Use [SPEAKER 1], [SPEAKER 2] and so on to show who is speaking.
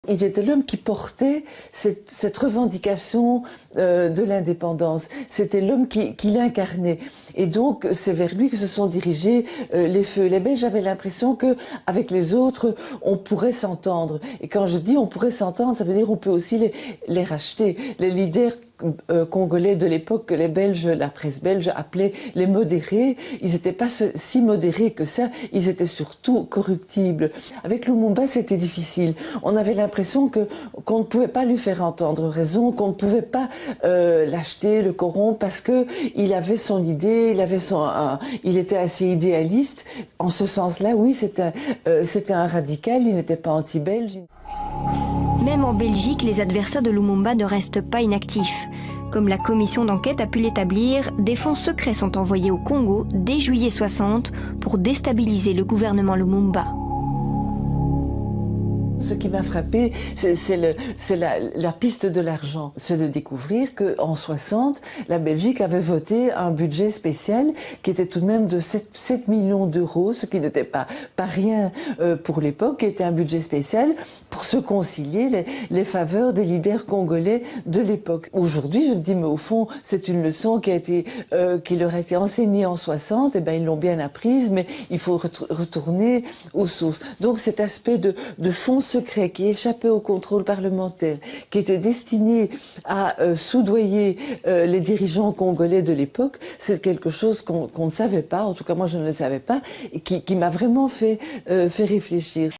[SPEAKER 1] Il était l'homme qui portait cette revendication de l'indépendance. C'était l'homme qui l'incarnait. Et donc, c'est vers lui que se sont dirigés les feux. Les Belges avaient l'impression que, avec les autres, on pourrait s'entendre. Et quand je dis on pourrait s'entendre, ça veut dire on peut aussi les racheter. Les leaders congolais de l'époque que les Belges, la presse belge appelait les modérés, ils n'étaient pas si modérés que ça, ils étaient surtout corruptibles. Avec Lumumba, c'était difficile. On avait l'impression qu'on ne pouvait pas lui faire entendre raison, qu'on ne pouvait pas l'acheter, le corrompre, parce que il avait son idée, il était assez idéaliste. En ce sens-là, oui, c'était un radical, il n'était pas anti-belge.
[SPEAKER 2] Même en Belgique, les adversaires de Lumumba ne restent pas inactifs. Comme la commission d'enquête a pu l'établir, des fonds secrets sont envoyés au Congo dès juillet 60 pour déstabiliser le gouvernement Lumumba.
[SPEAKER 1] Ce qui m'a frappé, c'est la piste de l'argent. C'est de découvrir qu'en 60, la Belgique avait voté un budget spécial qui était tout de même de 7 millions d'euros, ce qui n'était pas rien pour l'époque, qui était un budget spécial pour se concilier les faveurs des leaders congolais de l'époque. Aujourd'hui, je me dis, mais au fond, c'est une leçon qui leur a été enseignée en 60, et ben ils l'ont bien apprise, mais il faut retourner aux sources. Donc cet aspect de fonds secret qui échappait au contrôle parlementaire, qui était destiné à soudoyer les dirigeants congolais de l'époque, c'est quelque chose qu'on ne savait pas, en tout cas moi je ne le savais pas, et qui m'a vraiment fait réfléchir.